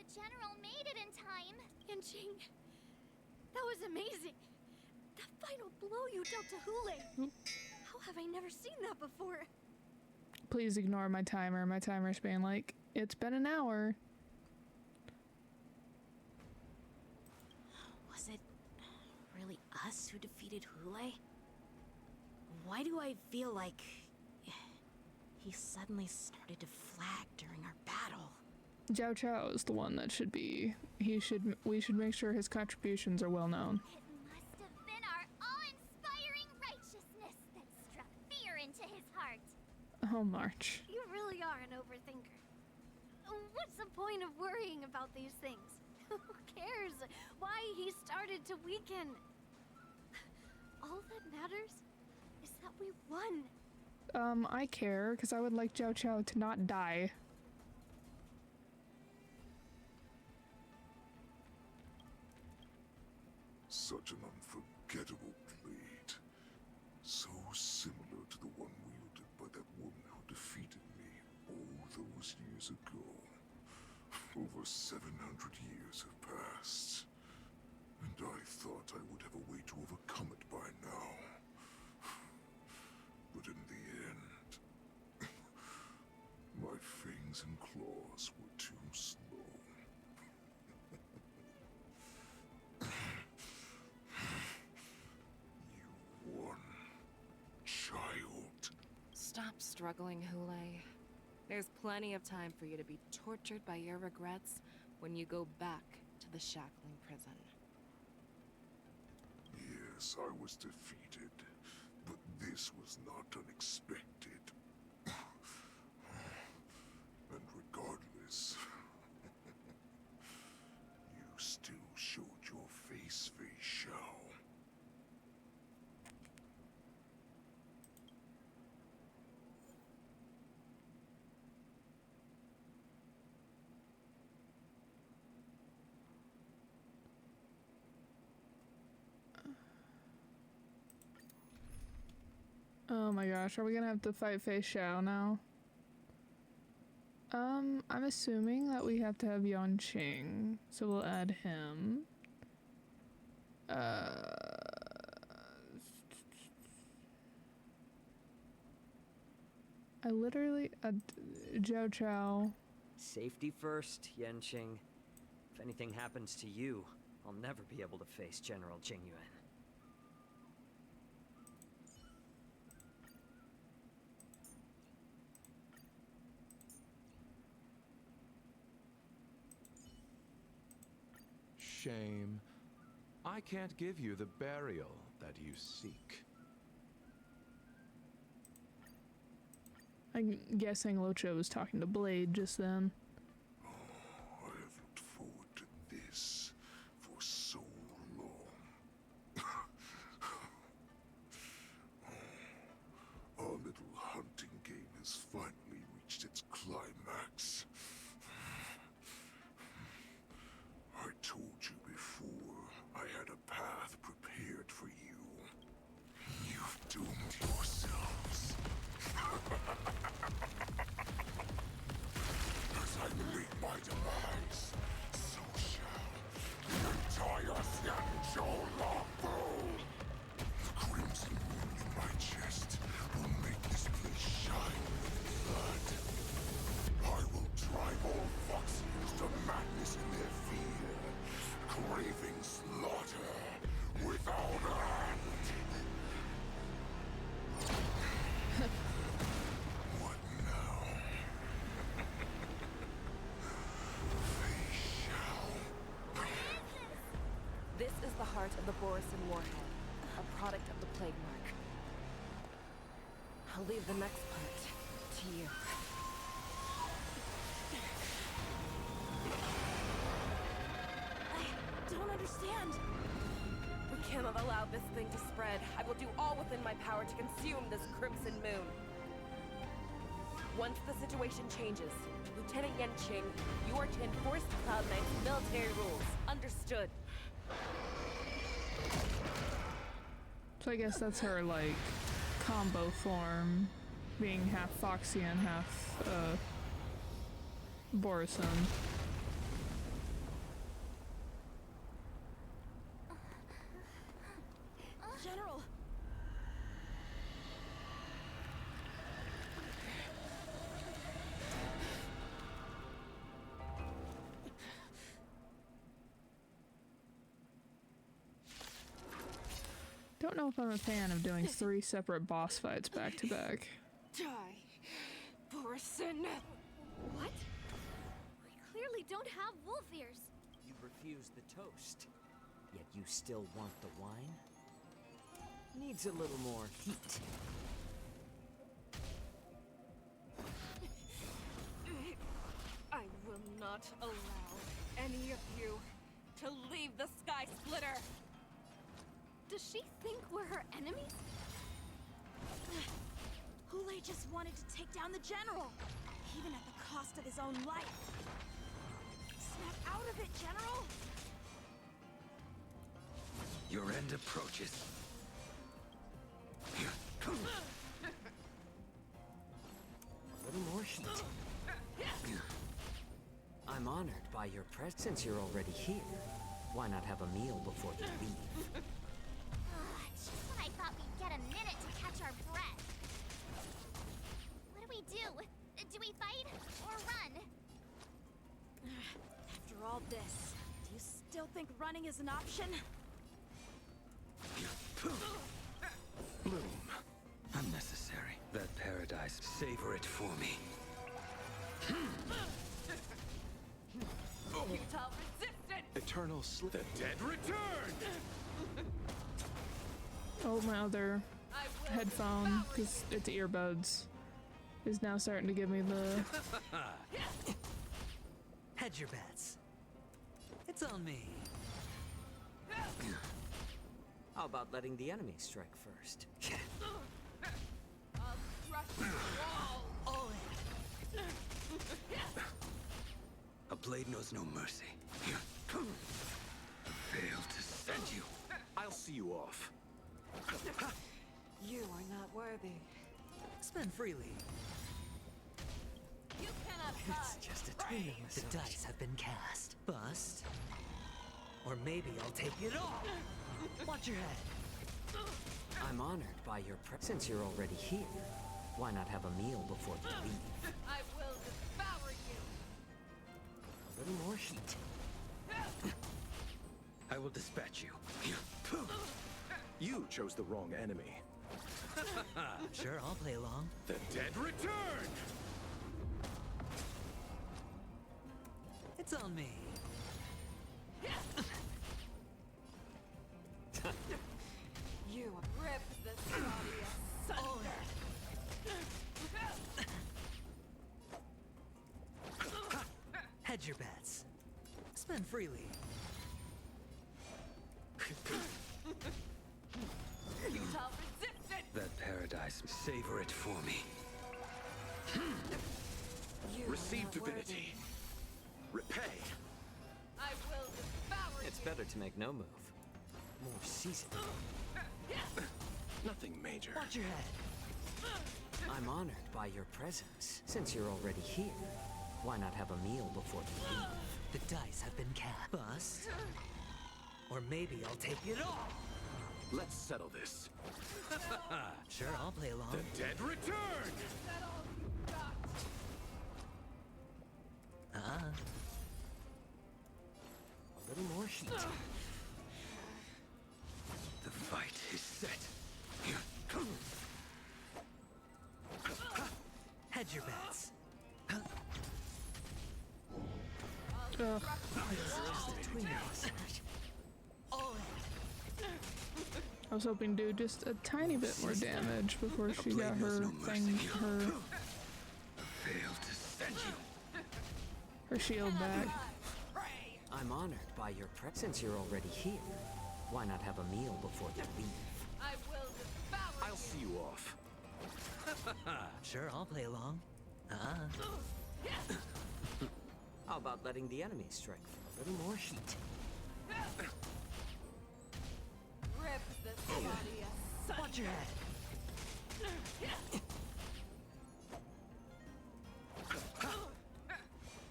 the general made it in time. Yanqing, that was amazing. The final blow you dealt to Hule. How have I never seen that before? Please ignore my timer. My timer's being like, it's been an hour. Was it really us who defeated Hule? Why do I feel like he suddenly started to flag during our battle? Zhao Chao is the one that should be. We should make sure his contributions are well known. It must have been our awe-inspiring righteousness that struck fear into his heart. Oh, March. You really are an overthinker. What's the point of worrying about these things? Who cares why he started to weaken? All that matters is that we won. I care, because I would like Zhao Chao to not die. Such an unforgettable blade. So similar to the one wielded by that woman who defeated me all those years ago. Over 700 years have passed, and I thought I would have a way to overcome it by now. But in the end, my fangs and claws were too slow. You won, child. Stop struggling, Hule. There's plenty of time for you to be tortured by your regrets when you go back to the shackling prison. Yes, I was defeated, but this was not unexpected. And regardless, you still showed your face, Fei Xiao. Oh my gosh, are we gonna have to fight Fei Xiao now? I'm assuming that we have to have Yanqing, so we'll add him. I literally, Zhao Chao. Safety first, Yanqing. If anything happens to you, I'll never be able to face General Jingyuan. Shame. I can't give you the burial that you seek. I'm guessing Lucio was talking to Blade just then. I have looked forward to this for so long. Our little hunting game has finally reached its climax. I told you before, I had a path prepared for you. You've doomed yourselves. As I meet my demise, so shall the entire Xianzhou Longbow. The crimson moon in my chest will make this place shine with blood. I will drive all Foxians to madness in their fear, craving slaughter without end. What now? Fei Xiao. This is the heart of the Borisin Warhead, a product of the Plague Mark. I'll leave the next part to you. I don't understand. We cannot allow this thing to spread. I will do all within my power to consume this Crimson Moon. Once the situation changes, Lieutenant Yanqing, you are to enforce Cloud9's military rules. Understood. So I guess that's her, like, combo form, being half Foxian, half, Borisin. don't know if I'm a fan of doing 3 separate boss fights back to back. Die for a sin. What? We clearly don't have wolf ears. You refuse the toast, yet you still want the wine? Needs a little more heat. I will not allow any of you to leave the Sky Splitter. Does she think we're her enemies? Hule just wanted to take down the general, even at the cost of his own life. Snap out of it, General! Your end approaches. A little more heat. I'm honored by your presence. Since you're already here, why not have a meal before you leave? Just when I thought we'd get a minute to catch our breath. What do we do? Do we fight or run? After all this, do you still think running is an option? Bloom. Unnecessary. That paradise. Savor it for me. Futile resistance! Eternal sleep. The dead return! Oh, my other headphone, because it's earbuds, is now starting to give me the... Hedge your bets. It's on me. How about letting the enemy strike first? I'll crush the wall! All in. A blade knows no mercy. Fail to send you. I'll see you off. You are not worthy. Spend freely. You cannot It's hide! just a training massage. The dice have been cast. Bust. Or maybe I'll take it all. Watch your head. I'm honored by your presence. Since you're already here, why not have a meal before you leave? I will devour you! A little more heat. I will dispatch you. You chose the wrong enemy. Sure, I'll play along. The dead return! It's on me. You rip this body asunder! Hedge your bets. Spend freely. Futile resistance! That paradise. Savor it for me. You Receive are not divinity. Repay. I will devour It's you! better to make no move. More seasoned. Nothing major. Watch your head. I'm honored by your presence. Since you're already here, why not have a meal before you leave? The dice have been cast. Bust. Or maybe I'll take it all. Let's settle this. Sure, I'll play along. The dead return! Is that all you got? A little more heat. The fight is set. Hedge your bets. Ugh. Between us. All in. I was hoping to do just a tiny bit more damage before she got her thing, Fail to send you. her shield back. I'm honored by your presence. Since you're already here, why not have a meal before you leave? I will devour I'll see you off. Sure, I'll play along. How about letting the enemy strike for a little more heat? Rip this body asunder! Watch your head.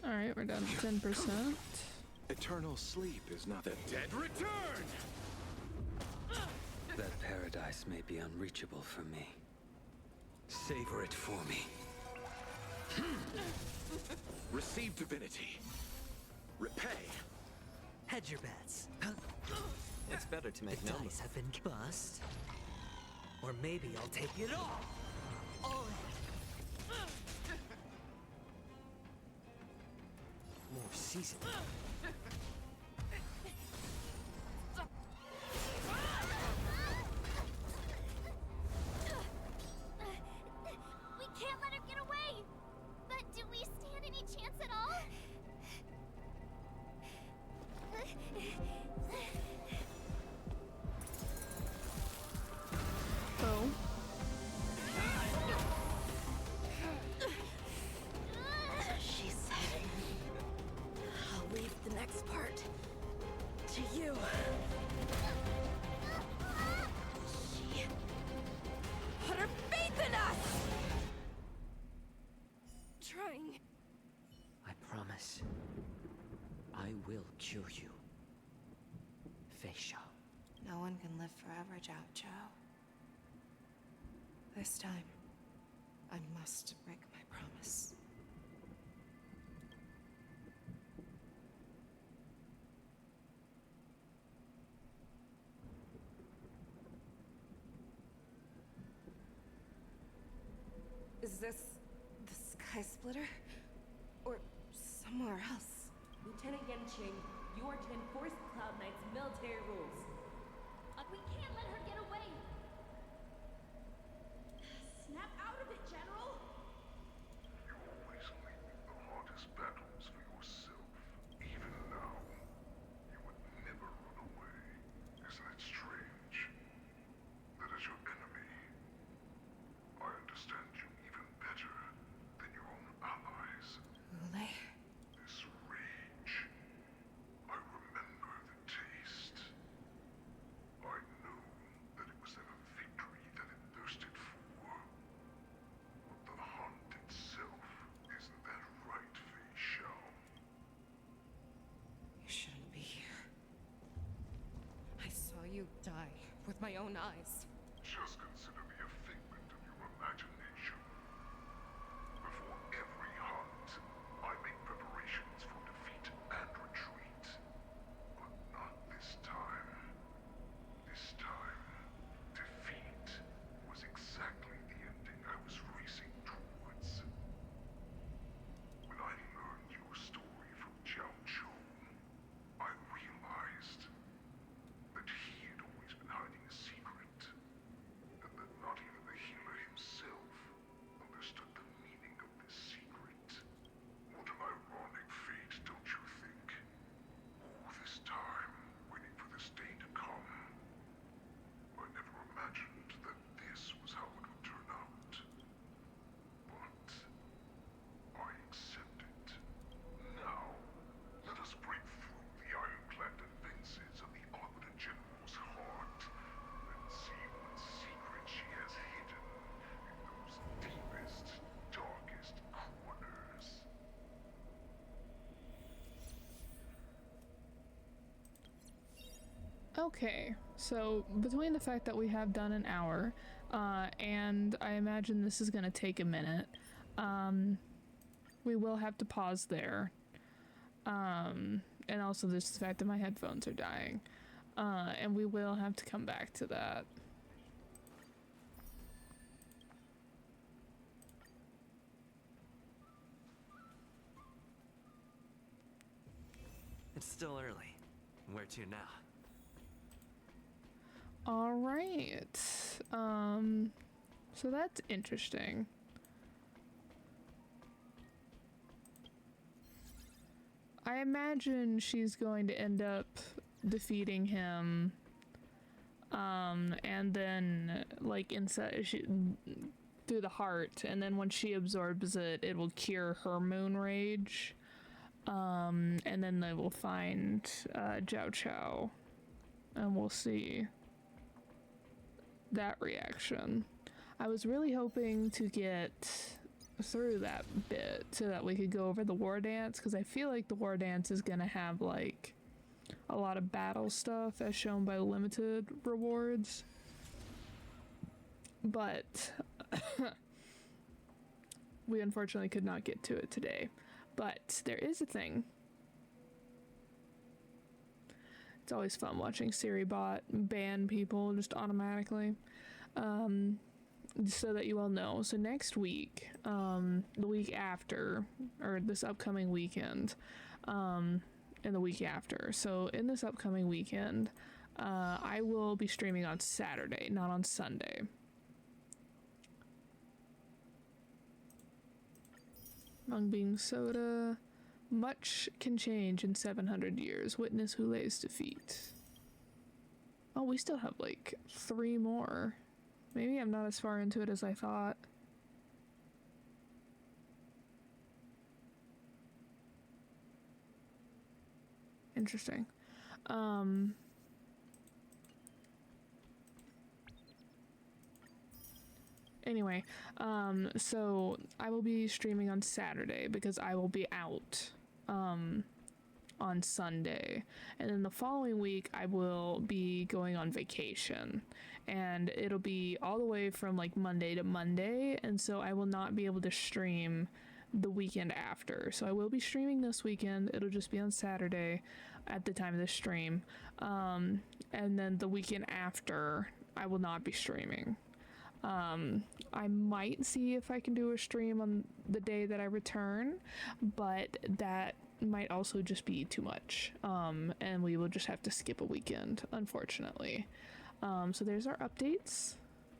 Alright, we're down to 10%. Eternal sleep is not the dead return! That paradise may be unreachable for me. Savor it for me. Receive divinity. Repay. Hedge your bets. It's better to make The no dice have been bust. Or maybe I'll take it all. All in. More season. We can't let her get away! But do we stand any chance at all? Oh. She said, I'll leave the next part to you. She put her faith in us! Trying. I promise. I will cure you. Feisha. No one can live forever, Zhao Zhao. This time, I must break my promise. Is this the Sky Splitter? Or somewhere else? Lieutenant Yanqing, you are to enforce Cloud Knight's military rules. We can't let her get away! Snap out of it, General! You always leave the hardest battles for yourself. Even now, you would never run away. Isn't it strange? That as your enemy, I understand you even better than your own allies. Ule? This rage, I remember the taste. I knew that it was never victory that it thirsted for. But the hunt itself, isn't that right, Fei Shao? You shouldn't be here. I saw you die with my own eyes. Just consider me a figment of your imagination. Before every hunt, I make preparations for defeat and retreat. But not this time. This time, defeat was exactly the ending I was racing towards. When I learned your story from Zhao Zhou, I realized that he had always been hiding a secret, and that not even the healer himself understood the meaning of this secret. What an ironic fate, don't you think? All this time, waiting for this day to come. I never imagined that this was how it would turn out. But I accept it. Now, let us break through the ironclad defenses of the Omnipotent General's heart and see what secret she has hidden in those deepest, darkest corners. Okay, so between the fact that we have done an hour, and I imagine this is gonna take a minute, we will have to pause there. And also there's the fact that my headphones are dying. And we will have to come back to that. It's still early. Where to now? All right. So that's interesting. I imagine she's going to end up defeating him, and then like inside through the heart, and then when she absorbs it, it will cure her moon rage, and then they will find Zhao Chao, and we'll see that reaction. I was really hoping to get through that bit so that we could go over the war dance, because I feel like the war dance is gonna have like a lot of battle stuff as shown by the limited rewards, but we unfortunately could not get to it today. But there is a thing. It's always fun watching SiriBot ban people just automatically. So that you all know. So next week, the week after, or this upcoming weekend, and the week after. So in this upcoming weekend, I will be streaming on Saturday, not on Sunday. Mung Bean Soda. Much can change in 700 years. Witness Hulei's defeat. Oh, we still have like 3 more. Maybe I'm not as far into it as I thought. Interesting. Anyway, so I will be streaming on Saturday because I will be out on Sunday, and then the following week I will be going on vacation, and it'll be all the way from like Monday to Monday, and so I will not be able to stream the weekend after. So I will be streaming this weekend. It'll just be on Saturday at the time of the stream, and then the weekend after I will not be streaming. I might see if I can do a stream on the day that I return, but that might also just be too much, and we will just have to skip a weekend, unfortunately. So there's our updates.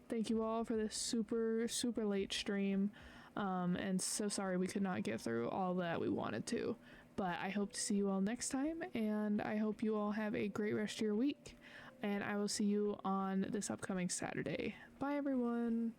Thank you all for this super late stream, and so sorry we could not get through all that we wanted to, but I hope to see you all next time, and I hope you all have a great rest of your week, and I will see you on this upcoming Saturday. Bye everyone!